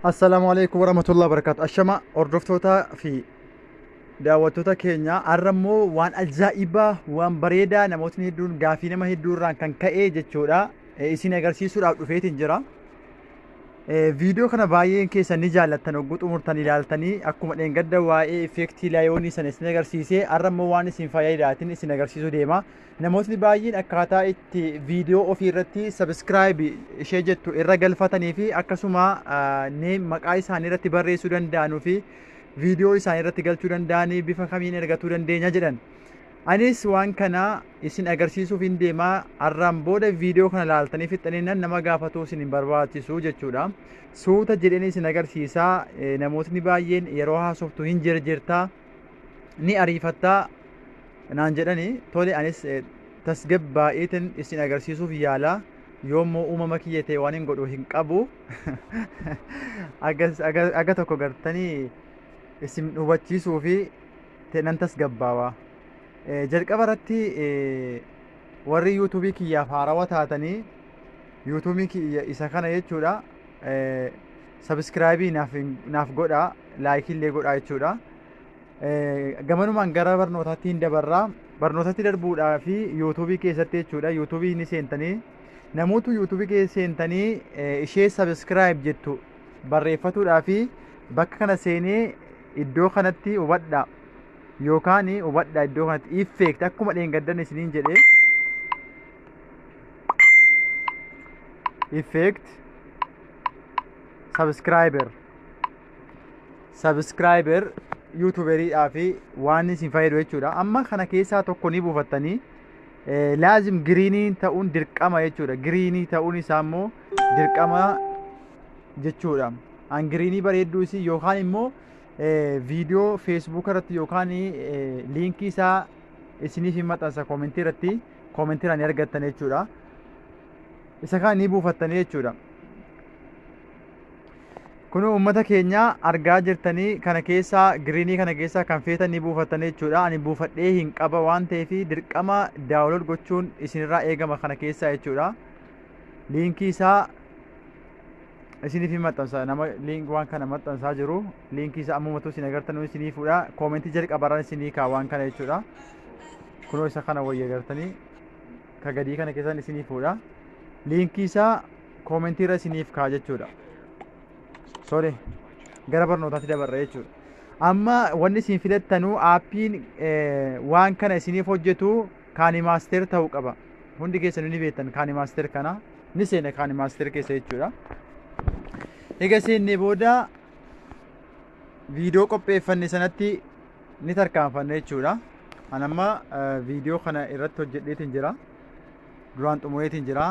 Assalamu alaikum warahmatullahi wabarakatuh. Ashama hordoftoota fi daawwattoota keenya har'a immoo waan ajaa'ibaa waan bareedaa namootni hedduun gaafii nama hedduurraan kan ka'e jechuudha isin agarsiisuudhaaf dhufeetiin jira. Viidiyoo kana baay'een keessan ni jaallattan hogguu xumurtan ilaaltanii akkuma dheengadda waa'ee effektii laayoonii sana isin agarsiisee har'a immoo waan isin fayyadaatiin isin agarsiisuu deema. Namootni baay'een akkaataa itti viidiyoo ofii irratti subscribe ishee jettu irra galfatanii fi akkasuma maqaa isaanii irratti barreessuu danda'anuu fi viidiyoo isaanii irratti galchuu danda'anii bifa kamiin ergatuu dandeenya jedhan. Anis waan kana isin agarsiisuuf hin deemaa. Har'aan booda viidiyoo kana laaltanii fixxaniin nama gaafatuu isin hin barbaachisu jechuudha. Suuta jedheen isin agarsiisaa. Namootni baay'een yeroo haasoftu hin jirtaa ni ariifattaa naan jedhani. Tole anis tasgabbaa'eetiin isin agarsiisuuf yaala. Yoommoo uumama kiyya ta'e waan hin godhu hin qabu. Aga tokko gartanii isin hubachiisuu fi nan tasgabbaawa. Jalqaba irratti warri yuutuubii kiyyaaf haarawaa taatanii yuutuubii kiyya isa kana jechuudha sabskraayibii naaf godha, laayikii illee godha jechuudha. Gamanumaan gara barnootaatti hin dabarraa. Barnootatti darbuudhaa fi yuutuubii keessatti jechuudha. Yuutuubii ni seentanii namoota yuutuubii keessa seentanii ishee sabskraayib jettu barreeffatuudhaa fi bakka kana seenee iddoo kanatti hubadha. Yookaan hubadha iddoo kanatti effect akkuma dheengaddan isiniin jedhee effect subscriber yuutuuberiidhaa fi waan isin fayyadu jechuudha. Amma kana keessaa tokko ni buufattanii laazim giriinii ta'uun dirqama jechuudha. Giriinii ta'uun isaa immoo dirqama jechuudha. An giriinii bareedduu isii yookaan immoo viidiyoo feesbuuk irratti yookaan liinkii isaa isiniif hin maxxansa koomentii irratti koomentiiraan argattan jechuudha. Isa kaan ni buufattanii jechuudha. Kun uummata keenya argaa jirtanii kana keessaa giriinii kana keessaa kan feetan ni buufattanii jechuudha. Ani buufadhee hin qaba waan ta'eef dirqama daawunlood gochuun isinirraa eegama kana keessaa jechuudha. Liinkii isaa isiniif hin maxxansa nama liink waan kana maxxansaa jiru liinkii isaa ammumatu isin agartan isinii fuudha koomentii jalqabarraan isinii kaa waan kana jechuudha. Kunoo isa kana wayya agartanii ka gadii kana keessaan isinii fuudha liinkii isaa koomentii irra isiniif kaa jechuudha. Sorry gara barnootaatti dabarra jechuudha. Amma wanni isin filattanuu aappiin waan kana isiniif hojjetu kaani maaster ta'uu qaba. Hundi keessan ni beektan kaani maaster kana ni seena kaani maaster keessa jechuudha. Egaa seennee booda viidiyoo qopheeffanne sanatti ni tarkaanfanne jechuudha. An amma viidiyoo kana irratti hojjedheetiin jira. Duraan xumureetiin jira.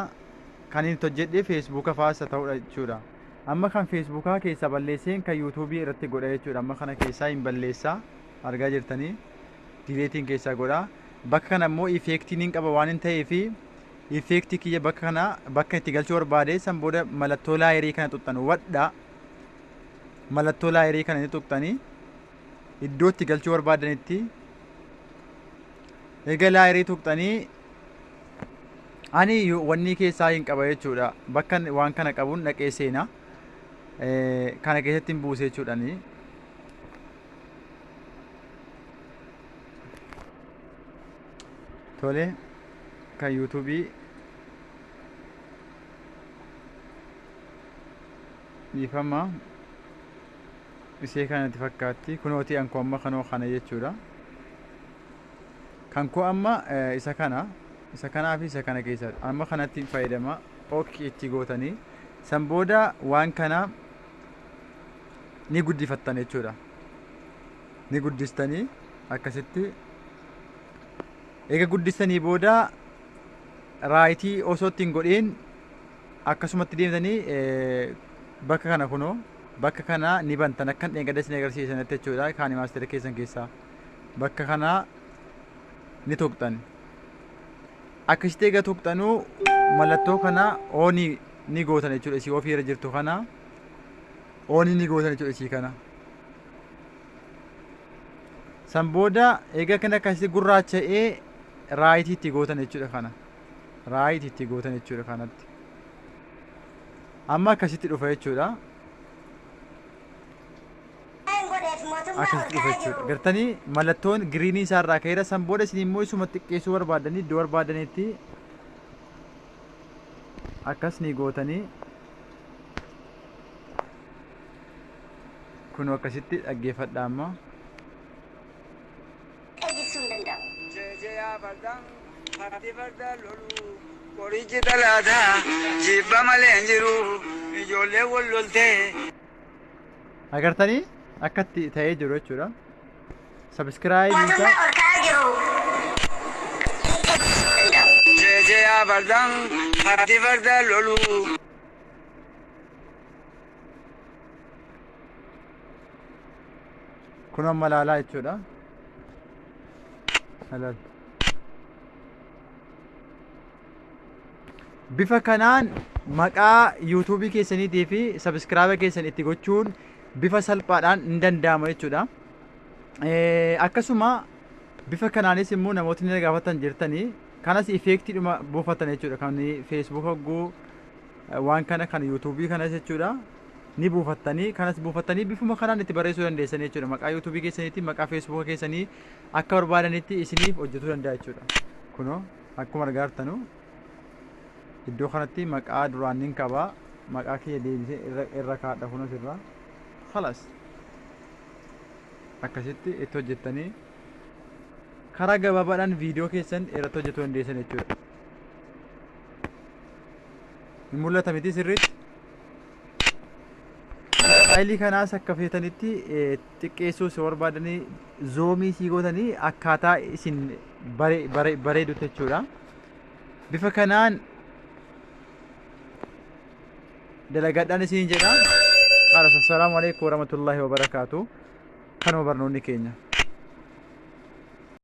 Kan inni hojjedhee feesbuuka faasa ta'udha jechuudha. Amma kan feesbuukaa keessa balleesseen kan yuutuubii irratti godha jechuudha. Amma kana keessaa hin balleessaa argaa jirtanii dileetiin keessaa godha. Bakka kana immoo effektiin hin qaba waan hin ta'eefi effektii kiyya bakka kana bakka itti galchuu barbaade san booda mallattoo laayerii kana tuqxan wadha mallattoo laayerii kana ni tuqxanii iddoo itti galchuu barbaadanitti egaa laayerii tuqxanii ani wanni keessaa hin qaba jechuudha. Bakka waan kana qabuun dhaqee seena kana keessatti hin buuse jechuudhani. Tole kan yuutuubii dhiifama ishee kanatti fakkaatti kunooti ankoo amma kanoo kana jechuudha. Kan koo amma isa kanaa fi isa kana keessatti amma kanatti fayyadama ok itti gootanii san booda waan kana ni guddifattan jechuudha. Ni guddistanii akkasitti eega guddistanii booda raayitii osoo ittiin godheen akkasumatti deemtanii bakka kana kunoo bakka kana ni bantan akkan dheengadda isin agarsiisanitti jechuudha. Kaani maastera keessan keessaa bakka kana ni tuqxan akkasitti eega tuqxanuu mallattoo kana oonii ni gootan jechuudha. Isii ofii irra jirtu kana oonii ni gootan jechuudha. Isii kana san booda eega kana akkasitti gurraacha'ee raayitii itti gootan jechuudha. Kana raayitii itti gootan jechuudha kanatti amma akkasitti dhufa jechuudha. akkasitti dhufa jechuudha. Gartanii mallattoon giriinii isaarraa ka'eera. San booda isin immoo isuma xiqqeessuu barbaadanii iddoo barbaadanitti akkas ni gootanii kun akkasitti dhaggeeffadha amma. Qorichi dhalaataa jibba malee hin jiru ijoollee wal loltee. Agartanii akkatti ta'ee jiru jechuudha. Subscribe isa. Jeejeyaa bardaan haati farda lolu. Kun amma laalaa jechuudha. Halal. Bifa kanaan maqaa YouTube keessaniitii fi subscribe keessan itti gochuun bifa salphaadhaan hin danda'ama jechuudha. Akkasuma bifa kanaanis immoo namootni na gaafatan jirtanii kanas effeektiidhuma buufatan jechuudha. Kan Facebook hogguu waan kana kan YouTube kanas jechuudha. Ni buufattanii kanas buufattanii bifuma kanaan itti barreessuu dandeessanii jechuudha. Maqaa YouTube keessaniitii maqaa Facebook keessanii akka barbaadanitti isiniif hojjetuu danda'a jechuudha. Kunoo akkuma argaa jirtanu iddoo kanatti maqaa duraan nin qaba. Maqaa kiyya deebisee irra kaadha kunas irraa. Khalas. Akkasitti itti hojjettanii karaa gabaabaadhaan viidiyoo keessan irratti hojjetuu dandeessan jechuudha. Hin mul'ata miti sirriitti. Faayilii kanaas akka feetanitti xiqqeessuu si barbaadanii zoomii sii gootanii akkaataa isin bareedutti jechuudha. Bifa kanaan dalagadhaan isin jedha. Assalamu alaikum warahmatullahi wabarakatuh. Kanuma barnoonni keenya.